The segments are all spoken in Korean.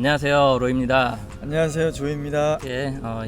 안녕하세요, 로이입니다. 안녕하세요, 조이입니다.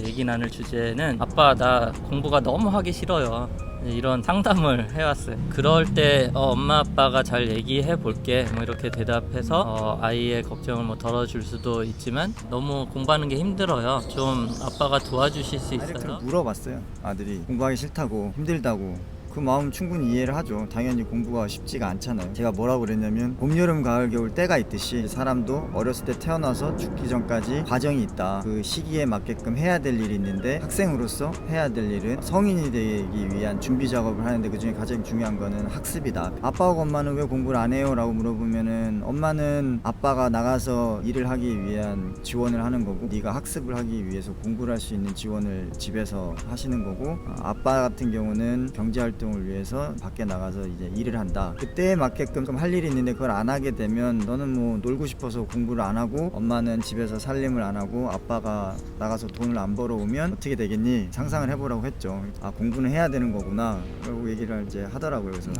얘기 나눌 주제는 아빠 나 공부가 너무 하기 싫어요. 이런 상담을 해왔어요. 그럴 때 엄마 아빠가 잘 얘기해 볼게 뭐 이렇게 대답해서 아이의 걱정을 뭐 덜어줄 수도 있지만 너무 공부하는 게 힘들어요. 좀 아빠가 도와주실 수 있어요? 아이를 물어봤어요. 아들이 공부하기 싫다고 힘들다고. 그 마음 충분히 이해를 하죠. 당연히 공부가 쉽지가 않잖아요. 제가 뭐라고 그랬냐면 봄, 여름, 가을, 겨울 때가 있듯이 사람도 어렸을 때 태어나서 죽기 전까지 과정이 있다. 그 시기에 맞게끔 해야 될 일이 있는데 학생으로서 해야 될 일은 성인이 되기 위한 준비 작업을 하는데 그중에 가장 중요한 거는 학습이다. 아빠하고 엄마는 왜 공부를 안 해요? 라고 물어보면은 엄마는 아빠가 나가서 일을 하기 위한 지원을 하는 거고 네가 학습을 하기 위해서 공부를 할 수 있는 지원을 집에서 하시는 거고 아빠 같은 경우는 경제활동 을 위해서 밖에 나가서 이제 일을 한다. 그때에 맞게끔 할 일이 있는데 그걸 안 하게 되면 너는 뭐 놀고 싶어서 공부를 안 하고 엄마는 집에서 살림을 안 하고 아빠가 나가서 돈을 안 벌어오면 어떻게 되겠니? 상상을 해보라고 했죠. 아, 공부는 해야 되는 거구나 라고 얘기를 이제 하더라고요. 그래서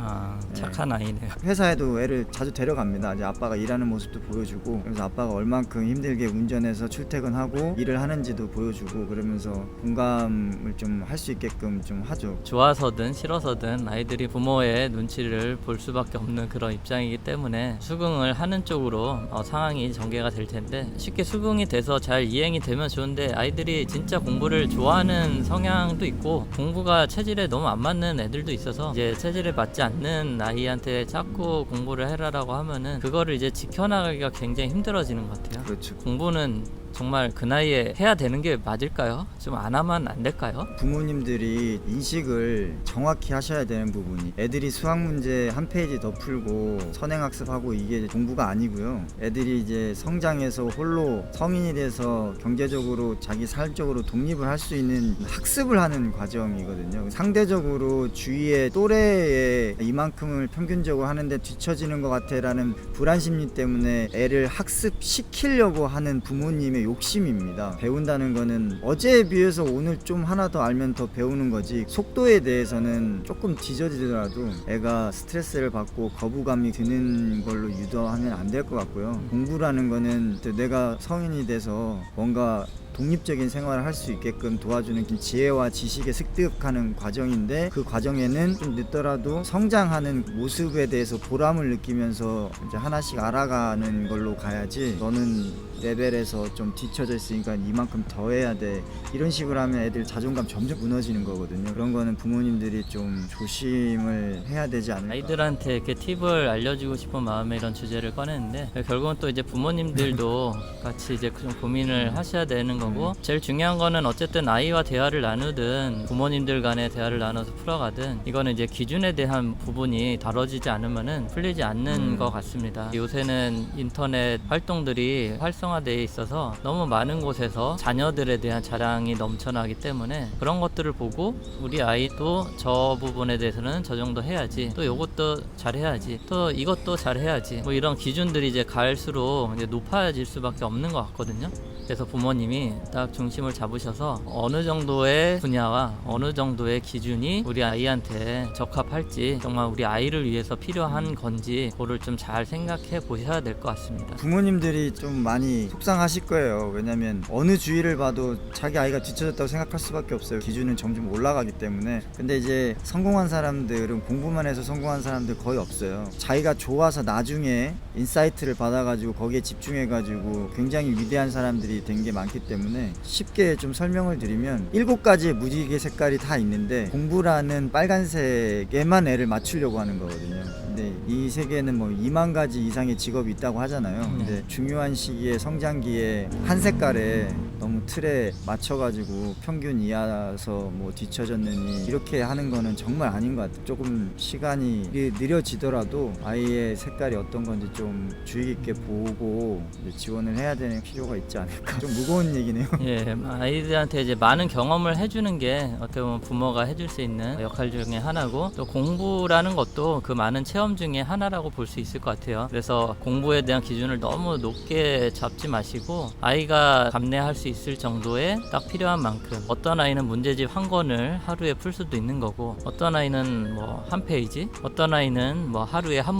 착한 아이네요. 회사에도 애를 자주 데려갑니다. 이제 아빠가 일하는 모습도 보여주고 그래서 아빠가 얼만큼 힘들게 운전해서 출퇴근하고 일을 하는지도 보여주고 그러면서 공감을 좀 할 수 있게끔 좀 하죠. 좋아서든 싫어서든 아이들이 부모의 눈치를 볼 수밖에 없는 그런 입장이기 때문에 수긍을 하는 쪽으로 상황이 전개가 될 텐데 쉽게 수긍이 돼서 잘 이행이 되면 좋은데 아이들이 진짜 공부를 좋아하는 성향도 있고 공부가 체질에 너무 안 맞는 애들도 있어서 이제 체질에 맞지 않는 아이한테 자꾸 공부를 해라라고 하면은 그거를 이제 지켜나가기가 굉장히 힘들어지는 것 같아요. 그렇죠. 공부는 정말 그 나이에 해야 되는 게 맞을까요? 좀 안 하면 안 될까요? 부모님들이 인식을 정확히 하셔야 되는 부분이 애들이 수학 문제 한 페이지 더 풀고 선행학습하고 이게 공부가 아니고요. 애들이 이제 성장해서 홀로 성인이 돼서 경제적으로 자기 사회적으로 독립을 할 수 있는 학습을 하는 과정이거든요. 상대적으로 주위의 또래에 이만큼을 평균적으로 하는데 뒤처지는 것 같아 라는 불안심리 때문에 애를 학습시키려고 하는 부모님의 욕심입니다. 배운다는 거는 어제에 비해서 오늘 좀 하나 더 알면 더 배우는 거지 속도에 대해서는 조금 뒤처지더라도 애가 스트레스를 받고 거부감이 드는 걸로 유도하면 안 될 것 같고요. 공부라는 거는 내가 성인이 돼서 뭔가 독립적인 생활을 할 수 있게끔 도와주는 지혜와 지식의 습득하는 과정인데 그 과정에는 좀 늦더라도 성장하는 모습에 대해서 보람을 느끼면서 이제 하나씩 알아가는 걸로 가야지 너는 레벨에서 좀 뒤쳐져 있으니까 이만큼 더 해야 돼 이런 식으로 하면 애들 자존감 점점 무너지는 거거든요. 그런 거는 부모님들이 좀 조심을 해야 되지 않을까. 아이들한테 이렇게 팁을 알려주고 싶은 마음에 이런 주제를 꺼냈는데 결국은 또 이제 부모님들도 같이 이제 좀 고민을 하셔야 되는 거고 제일 중요한 거는 어쨌든 아이와 대화를 나누든 부모님들 간에 대화를 나눠서 풀어가든 이거는 이제 기준에 대한 부분이 다뤄지지 않으면은 풀리지 않는 것 같습니다. 요새는 인터넷 활동들이 활성화되어 있어서 너무 많은 곳에서 자녀들에 대한 자랑이 넘쳐나기 때문에 그런 것들을 보고 우리 아이도 저 부분에 대해서는 저 정도 해야지 또 요것도 잘해야지 또 이것도 잘해야지 뭐 이런 기준들이 이제 갈수록 이제 높아질 수밖에 없는 것 같거든요. 그래서 부모님이 딱 중심을 잡으셔서 어느 정도의 분야와 어느 정도의 기준이 우리 아이한테 적합할지 정말 우리 아이를 위해서 필요한 건지 그거를 좀 잘 생각해 보셔야 될 것 같습니다. 부모님들이 좀 많이 속상하실 거예요. 왜냐면 어느 주위를 봐도 자기 아이가 뒤쳐졌다고 생각할 수밖에 없어요. 기준은 점점 올라가기 때문에. 근데 이제 성공한 사람들은 공부만 해서 성공한 사람들 거의 없어요. 자기가 좋아서 나중에 인사이트를 받아가지고 거기에 집중해가지고 굉장히 위대한 사람들이 된 게 많기 때문에 쉽게 좀 설명을 드리면 7가지의 무지개 색깔이 다 있는데 공부라는 빨간색에만 애를 맞추려고 하는 거거든요. 근데 이 세계에는 뭐 2만 가지 이상의 직업이 있다고 하잖아요. 근데 중요한 시기에 성장기에 한 색깔에 너무 틀에 맞춰가지고 평균 이하서 뭐 뒤처졌느니 이렇게 하는 거는 정말 아닌 것 같아요. 조금 시간이 느려지더라도 아이의 색깔이 어떤 건지 좀 주의 깊게 보고 지원을 해야 되는 필요가 있지 않을까. 좀 무거운 얘기네요. 예, 아이들한테 이제 많은 경험을 해주는 게 어떻게 보면 부모가 해줄 수 있는 역할 중에 하나고 또 공부라는 것도 그 많은 체험 체험 중에 하나라고 볼 수 있을 것 같아요. 그래서 공부에 대한 기준을 너무 높게 잡지 마시고 아이가 감내할 수 있을 정도의 딱 필요한 만큼, 어떤 아이는 문제집 한 권을 하루에 풀 수도 있는 거고, 어떤 아이는 뭐 한 페이지, 어떤 아이는 뭐 하루에 한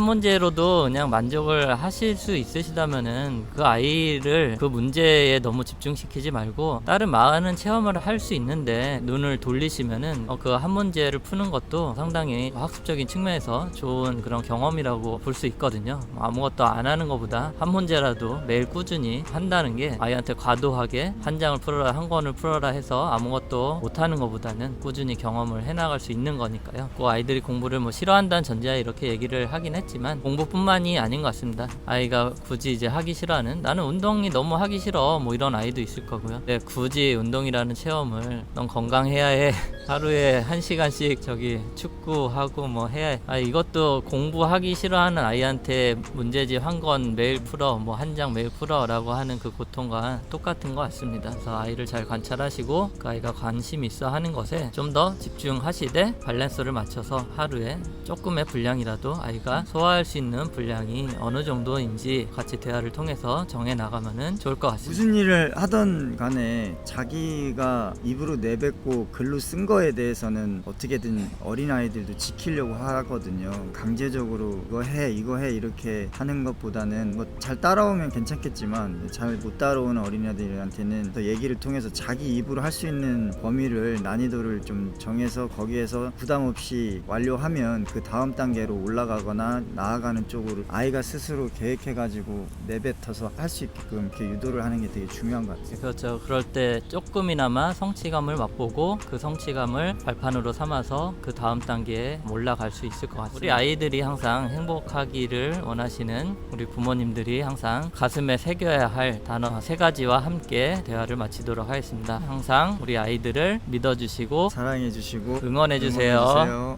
문제로도 그냥 만족을 하실 수 있으시다면은 그 아이를 그 문제에 너무 집중시키지 말고 다른 많은 체험을 할 수 있는데 눈을 돌리시면은 그 한 문제를 푸는 것도 상당히 학습적인 측면에서 좋은 그런 경험이라고 볼 수 있거든요. 아무것도 안 하는 것보다 한 문제라도 매일 꾸준히 한다는 게 아이한테 과도하게 한 장을 풀어라, 한 권을 풀어라 해서 아무것도 못하는 것보다는 꾸준히 경험을 해나갈 수 있는 거니까요. 그 아이들이 공부를 뭐 싫어한다는 전제하에 이렇게 얘기를 하긴 했지만 공부뿐만이 아닌 것 같습니다. 아이가 굳이 이제 하기 싫어하는, 나는 운동이 너무 하기 싫어 뭐 이런 아이도 있을 거고요. 네, 굳이 운동이라는 체험을 넌 건강해야 해 하루에 1시간씩 저기 축구하고 뭐 해야 해. 이것도 공부하기 싫어하는 아이한테 문제집 한 권 매일 풀어, 뭐 한 장 매일 풀어 라고 하는 그 고통과 똑같은 것 같습니다. 그래서 아이를 잘 관찰하시고 그 아이가 관심 있어 하는 것에 좀 더 집중하시되 밸런스를 맞춰서 하루에 조금의 분량이라도 아이가 소화할 수 있는 분량이 어느 정도인지 같이 대화를 통해서 정해 나가면은 좋을 것 같습니다. 무슨 일을 하던 간에 자기가 입으로 내뱉고 글로 쓴 거에 대해서는 어떻게든 어린아이들도 지키려고 하거든요. 강제적으로 이거 해 이렇게 하는 것보다는 뭐 잘 따라오면 괜찮겠지만 잘 못 따라오는 어린아이들한테는 더 얘기를 통해서 자기 입으로 할 수 있는 범위를, 난이도를 좀 정해서 거기에서 부담 없이 완료하면 그 다음 단계로 올라가거나 나아가는 쪽으로 아이가 스스로 계획해가지고 내뱉어서 할 수 있게끔 이렇게 유도를 하는 게 되게 중요한 것 같아요. 그렇죠. 그럴 때 조금이나마 성취감을 맛보고 그 성취감을 발판으로 삼아서 그 다음 단계에 올라갈 수 있을 것 같습니다. 우리 아이들이 항상 행복하기를 원하시는 우리 부모님들이 항상 가슴에 새겨야 할 단어 3가지와 함께 대화를 마치도록 하겠습니다. 항상 우리 아이들을 믿어주시고 사랑해주시고 응원해주세요. 응원해주세요.